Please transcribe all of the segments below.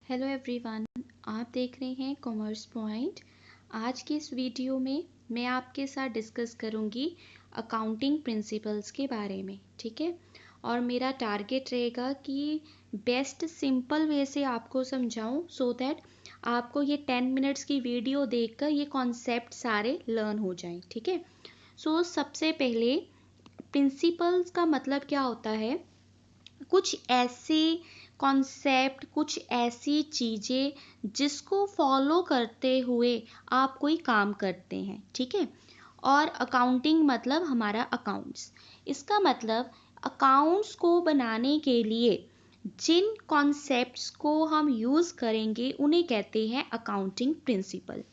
Hello everyone, आप देख रहे हैं कॉमर्स पॉइंट। आज के इस वीडियो में मैं आपके साथ डिस्कस करूंगी अकाउंटिंग प्रिंसिपल्स के बारे में, ठीक है। और मेरा टारगेट रहेगा कि बेस्ट सिंपल वे से आपको समझाऊं सो दैट आपको ये 10 मिनट्स की वीडियो देखकर ये कॉन्सेप्ट सारे लर्न हो जाएं, ठीक है। सबसे पहले प्रिंसिपल्स का मतलब क्या होता है। कुछ ऐसे कॉन्सेप्ट, कुछ ऐसी चीज़ें जिसको फॉलो करते हुए आप कोई काम करते हैं, ठीक है। और अकाउंटिंग मतलब हमारा अकाउंट्स। इसका मतलब अकाउंट्स को बनाने के लिए जिन कॉन्सेप्ट्स को हम यूज़ करेंगे उन्हें कहते हैं accounting principle.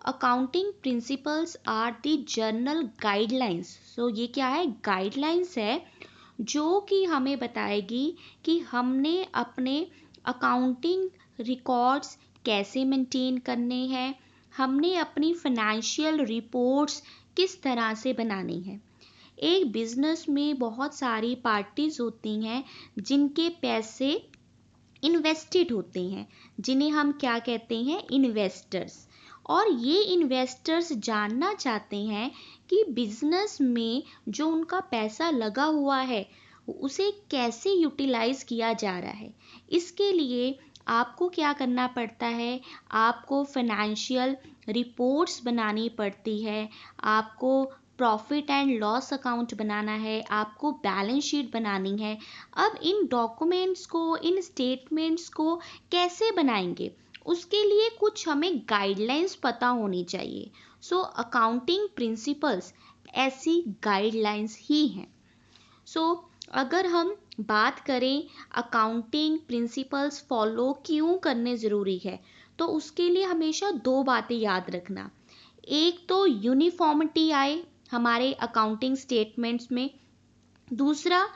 Accounting principles are the journal guidelines. ये क्या है? गाइडलाइंस है जो कि हमें बताएगी कि हमने अपने अकाउंटिंग रिकॉर्ड्स कैसे मेंटेन करने हैं, हमने अपनी फाइनेंशियल रिपोर्ट्स किस तरह से बनानी है। एक बिजनेस में बहुत सारी पार्टीज होती हैं जिनके पैसे इन्वेस्टेड होते हैं, जिन्हें हम क्या कहते हैं? इन्वेस्टर्स। और ये इन्वेस्टर्स जानना चाहते हैं कि बिजनेस में जो उनका पैसा लगा हुआ है उसे कैसे यूटिलाइज किया जा रहा है। इसके लिए आपको क्या करना पड़ता है? आपको फाइनेंशियल रिपोर्ट्स बनानी पड़ती है, आपको प्रॉफिट एंड लॉस अकाउंट बनाना है, आपको बैलेंस शीट बनानी है। अब इन डॉक्यूमेंट्स को, इन स्टेटमेंट्स को कैसे बनाएंगे, उसके लिए कुछ हमें गाइडलाइंस पता होनी चाहिए। अकाउंटिंग प्रिंसिपल्स ऐसी गाइडलाइंस ही हैं। अगर हम बात करें अकाउंटिंग प्रिंसिपल्स फॉलो क्यों करने ज़रूरी है, तो उसके लिए हमेशा दो बातें याद रखना। एक तो यूनिफॉर्मिटी आए हमारे अकाउंटिंग स्टेटमेंट्स में, दूसरा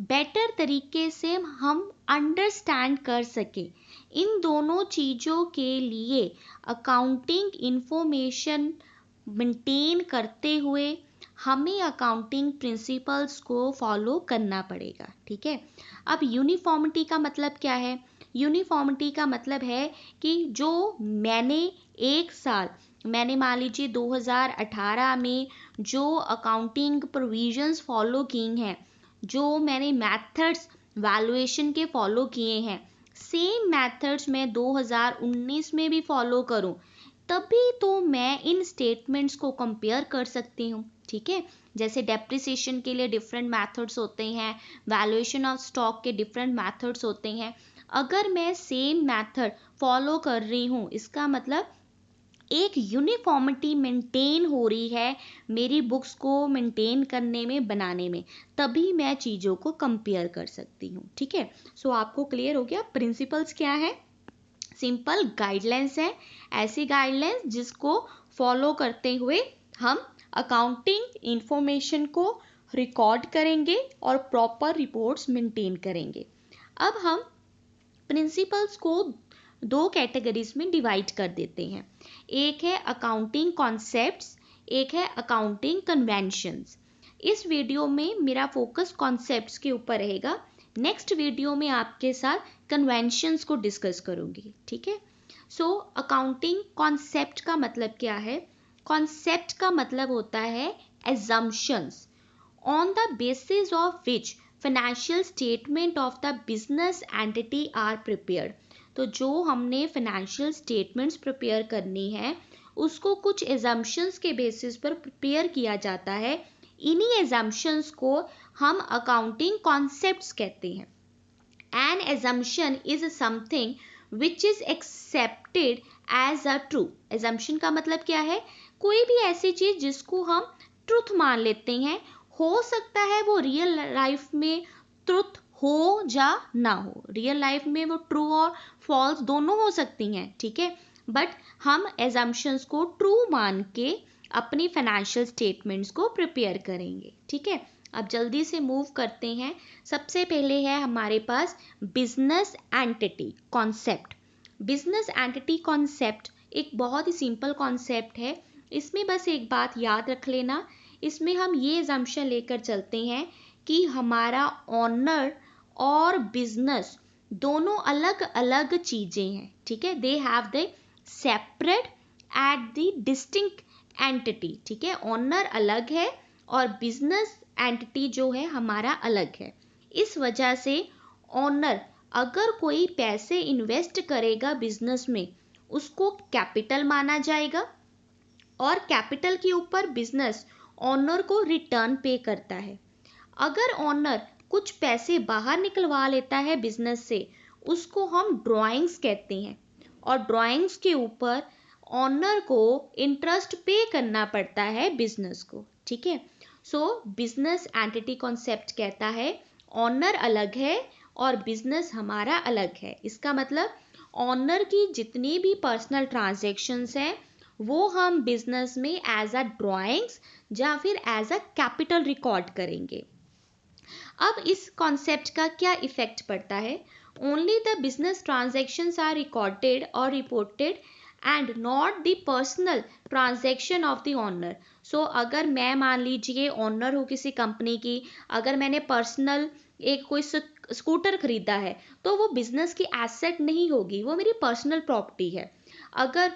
बेटर तरीके से हम अंडरस्टैंड कर सके। इन दोनों चीज़ों के लिए अकाउंटिंग इंफॉर्मेशन मेंटेन करते हुए हमें अकाउंटिंग प्रिंसिपल्स को फॉलो करना पड़ेगा, ठीक है। अब यूनिफॉर्मिटी का मतलब क्या है? यूनिफॉर्मिटी का मतलब है कि जो मैंने मान लीजिए 2018 में जो अकाउंटिंग प्रोविजंस फॉलो की हैं, जो मैंने मेथड्स वैल्यूएशन के फॉलो किए हैं, सेम मेथड्स मैं 2019 में भी फॉलो करूं, तभी तो मैं इन स्टेटमेंट्स को कंपेयर कर सकती हूँ, ठीक है। जैसे डेप्रिसिएशन के लिए डिफरेंट मेथड्स होते हैं, वैल्यूएशन ऑफ स्टॉक के डिफरेंट मेथड्स होते हैं। अगर मैं सेम मेथड फॉलो कर रही हूँ, इसका मतलब एक यूनिफॉर्मिटी मेंटेन हो रही है मेरी बुक्स को मेंटेन करने में, बनाने में, तभी मैं चीज़ों को कंपेयर कर सकती हूँ, ठीक है। आपको क्लियर हो गया प्रिंसिपल्स क्या है? सिंपल गाइडलाइंस है, ऐसी गाइडलाइंस जिसको फॉलो करते हुए हम अकाउंटिंग इंफॉर्मेशन को रिकॉर्ड करेंगे और प्रॉपर रिपोर्ट्स मेंटेन करेंगे। अब हम प्रिंसिपल्स को दो कैटेगरीज में डिवाइड कर देते हैं। एक है अकाउंटिंग कॉन्सेप्ट्स, एक है अकाउंटिंग कन्वेंशंस। इस वीडियो में मेरा फोकस कॉन्सेप्ट्स के ऊपर रहेगा। नेक्स्ट वीडियो में आपके साथ कन्वेंशंस को डिस्कस करूंगी, ठीक है। अकाउंटिंग कॉन्सेप्ट का मतलब क्या है? कॉन्सेप्ट का मतलब होता है assumptions on the basis of which financial statement of the business entity are prepared। तो जो हमने फाइनेंशियल स्टेटमेंट्स प्रिपेयर करनी है उसको कुछ एजम्पशंस के बेसिस पर प्रिपेयर किया जाता है। इन्हीं एजम्पशंस को हम अकाउंटिंग कॉन्सेप्ट्स कहते हैं। An assumption is something which is accepted as a true। assumption का मतलब क्या है? कोई भी ऐसी चीज जिसको हम ट्रुथ मान लेते हैं। हो सकता है वो रियल लाइफ में ट्रुथ हो या ना हो, रियल लाइफ में वो ट्रू और फॉल्स दोनों हो सकती हैं, ठीक है। बट हम assumptions को ट्रू मान के अपनी फाइनेंशियल स्टेटमेंट्स को प्रिपेयर करेंगे, ठीक है। अब जल्दी से मूव करते हैं। सबसे पहले है हमारे पास business entity concept. Business entity concept एक बहुत ही सिंपल कॉन्सेप्ट है। इसमें बस एक बात याद रख लेना, इसमें हम ये assumption लेकर चलते हैं कि हमारा ऑनर और बिजनेस दोनों अलग अलग चीजें हैं, ठीक है। They have the separate at the distinct entity, ठीक है। ऑनर अलग है और बिजनेस एंटिटी जो है हमारा अलग है। इस वजह से ऑनर अगर कोई पैसे इन्वेस्ट करेगा बिजनेस में, उसको कैपिटल माना जाएगा और कैपिटल के ऊपर बिजनेस ऑनर को रिटर्न पे करता है। अगर ऑनर कुछ पैसे बाहर निकलवा लेता है बिजनेस से, उसको हम ड्राइंग्स कहते हैं और ड्राइंग्स के ऊपर ऑनर को इंटरेस्ट पे करना पड़ता है बिजनेस को, ठीक है। सो बिजनेस एंटिटी कॉन्सेप्ट कहता है ऑनर अलग है और बिजनेस हमारा अलग है। इसका मतलब ऑनर की जितनी भी पर्सनल ट्रांजैक्शंस हैं वो हम बिजनेस में एज अ ड्राइंग्स या फिर एज अ कैपिटल रिकॉर्ड करेंगे। अब इस कॉन्सेप्ट का क्या इफेक्ट पड़ता है? Only the business transactions are recorded और reported and not the personal transaction of the owner. So अगर मैं मान लीजिए ऑनर हूँ किसी कंपनी की, अगर मैंने पर्सनल एक कोई स्कूटर खरीदा है तो वो बिजनेस की एसेट नहीं होगी, वो मेरी पर्सनल प्रॉपर्टी है। अगर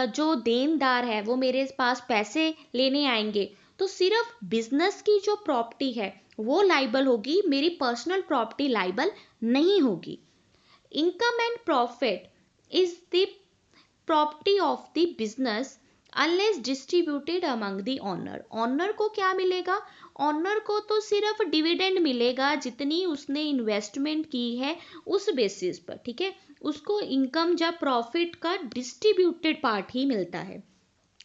जो देनदार है वो मेरे पास पैसे लेने आएंगे तो सिर्फ बिजनेस की जो प्रॉपर्टी है वो लाइबल होगी, मेरी पर्सनल प्रॉपर्टी लाइबल नहीं होगी। Income and profit is the property of the business unless distributed among the owner. Owner को क्या मिलेगा? ऑनर को तो सिर्फ डिविडेंड मिलेगा जितनी उसने इन्वेस्टमेंट की है उस बेसिस पर, ठीक है। उसको इनकम या प्रॉफिट का डिस्ट्रीब्यूटेड पार्ट ही मिलता है।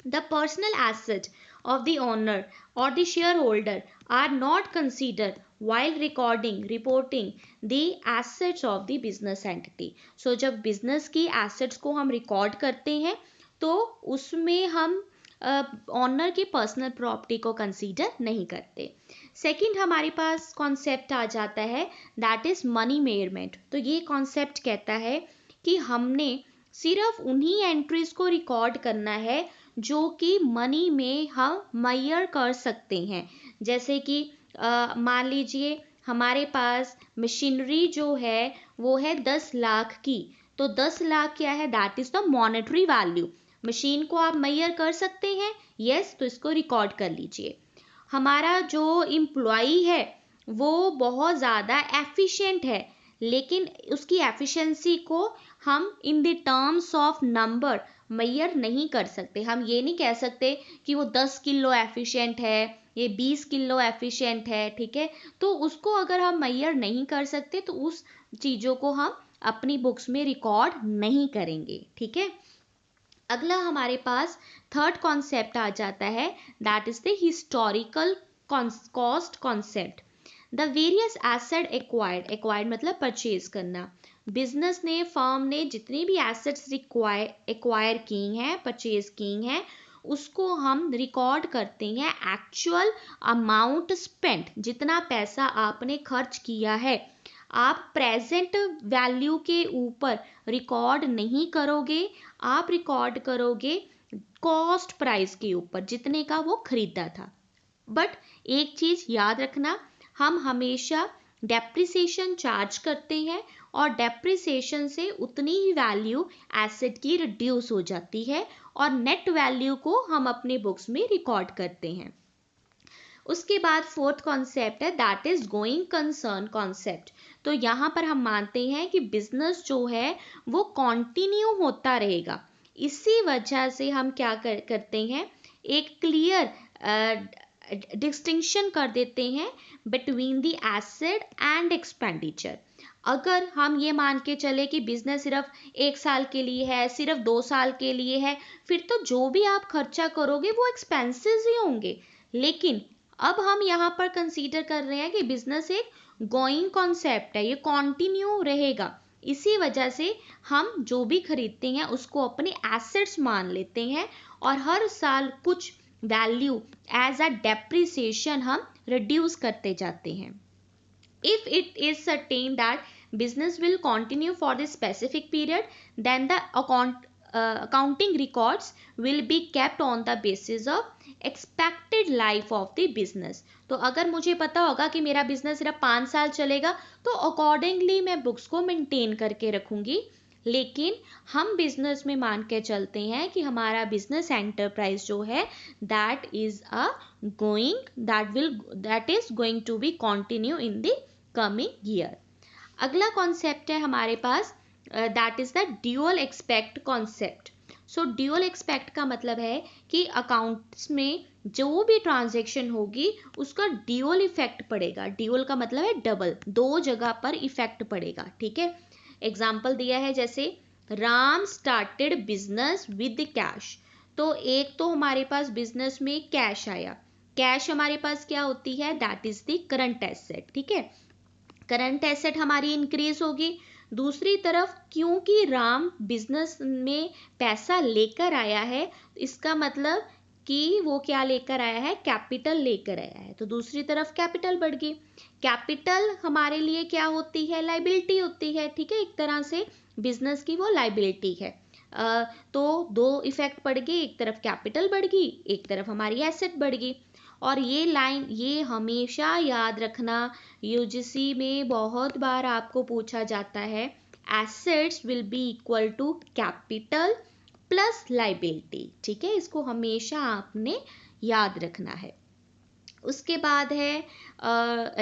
The personal assets of the owner or the shareholder are not considered while reporting the assets of the business entity. So जब business की assets को हम record करते हैं तो उसमें हम ऑनर की पर्सनल प्रॉपर्टी को कंसीडर नहीं करते। सेकंड हमारे पास कॉन्सेप्ट आ जाता है दैट इज मनी मेजरमेंट। तो ये कॉन्सेप्ट कहता है कि हमने सिर्फ उन्हीं एंट्रीज को रिकॉर्ड करना है जो कि मनी में हम मेजर कर सकते हैं। जैसे कि मान लीजिए हमारे पास मशीनरी जो है वो है 10 लाख की, तो 10 लाख क्या है? That is the monetary value. Machine को आप मेजर कर सकते हैं, यस, तो इसको रिकॉर्ड कर लीजिए। हमारा जो एम्प्लॉई है वो बहुत ज़्यादा एफिशिएंट है, लेकिन उसकी एफिशिएंसी को हम in the terms of number measure नहीं कर सकते। हम ये नहीं कह सकते कि वो 10 किलो एफिशिएंट है, ये 20 किलो एफिशिएंट है, ठीक है। तो उसको अगर हम मेजर नहीं कर सकते तो उस चीज़ों को हम अपनी बुक्स में रिकॉर्ड नहीं करेंगे, ठीक है। अगला हमारे पास थर्ड कॉन्सेप्ट आ जाता है that is the historical cost concept. The various asset acquired मतलब परचेज करना। बिजनेस ने, फर्म ने जितनी भी एसेट्स एक्वायर की हैं, परचेज की हैं, उसको हम रिकॉर्ड करते हैं एक्चुअल अमाउंट स्पेंट, जितना पैसा आपने खर्च किया है। आप प्रेजेंट वैल्यू के ऊपर रिकॉर्ड नहीं करोगे, आप रिकॉर्ड करोगे कॉस्ट प्राइस के ऊपर, जितने का वो खरीदा था। बट एक चीज याद रखना, हम हमेशा डेप्रिसिएशन चार्ज करते हैं और डेप्रिसिएशन से उतनी ही वैल्यू एसेट की रिड्यूस हो जाती है और नेट वैल्यू को हम अपने बुक्स में रिकॉर्ड करते हैं। उसके बाद फोर्थ कॉन्सेप्ट है that is going concern concept. तो यहाँ पर हम मानते हैं कि बिजनेस जो है वो कंटिन्यू होता रहेगा। इसी वजह से हम क्या करते हैं, एक क्लियर डिस्टिंक्शन कर देते हैं between the asset and expenditure. अगर हम ये मान के चले कि बिजनेस सिर्फ 1 साल के लिए है, सिर्फ 2 साल के लिए है, फिर तो जो भी आप खर्चा करोगे वो एक्सपेंसेस ही होंगे। लेकिन अब हम यहाँ पर कंसीडर कर रहे हैं कि बिजनेस एक गोइंग कॉन्सेप्ट है, ये कंटिन्यू रहेगा। इसी वजह से हम जो भी खरीदते हैं उसको अपने एसेट्स मान लेते हैं और हर साल कुछ वैल्यू एज अ डेप्रिसिएशन हम रिड्यूस करते जाते हैं। If it is certain that business will continue for this specific period, then the accounting records will be kept on the basis of expected life of the business. तो अगर मुझे पता होगा कि मेरा बिजनेस सिर्फ 5 साल चलेगा तो अकॉर्डिंगली मैं बुक्स को मेंटेन करके रखूंगी. लेकिन हम बिजनेस में मान के चलते हैं कि हमारा बिजनेस एंटरप्राइज जो है that is going to be continue in the coming year. अगला कॉन्सेप्ट है हमारे पास, that is the dual aspect concept. So dual aspect का मतलब है कि अकाउंट्स में जो भी ट्रांजेक्शन होगी उसका ड्यूअल इफेक्ट पड़ेगा. ड्यूअल का मतलब है डबल, दो जगह पर इफेक्ट पड़ेगा. ठीक है, एग्जाम्पल दिया है जैसे Ram started business with cash. तो एक तो हमारे पास बिजनेस में कैश आया. कैश हमारे पास क्या होती है, that is the current asset. ठीक है, करंट एसेट हमारी इंक्रीज होगी. दूसरी तरफ क्योंकि राम बिजनेस में पैसा लेकर आया है, इसका मतलब कि वो क्या लेकर आया है, कैपिटल लेकर आया है. तो दूसरी तरफ कैपिटल बढ़ गई. कैपिटल हमारे लिए क्या होती है, लाइबिलिटी होती है. ठीक है, एक तरह से बिजनेस की वो लाइबिलिटी है. तो दो इफेक्ट पड़ गए, एक तरफ कैपिटल बढ़ गई, एक तरफ हमारी एसेट बढ़ गई. और ये लाइन ये हमेशा याद रखना, यूजीसी में बहुत बार आपको पूछा जाता है, assets will be equal to capital plus liability. ठीक है, इसको हमेशा आपने याद रखना है. उसके बाद है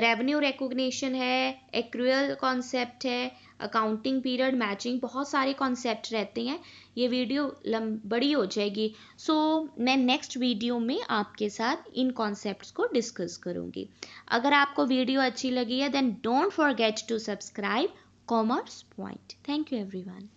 रेवेन्यू रिकॉग्निशन है, एक्रूअल कॉन्सेप्ट है, अकाउंटिंग पीरियड मैचिंग, बहुत सारे कॉन्सेप्ट रहते हैं. ये वीडियो बड़ी हो जाएगी. सो मैं नेक्स्ट वीडियो में आपके साथ इन कॉन्सेप्ट्स को डिस्कस करूँगी. अगर आपको वीडियो अच्छी लगी है then don't forget to subscribe commerce point. Thank you everyone.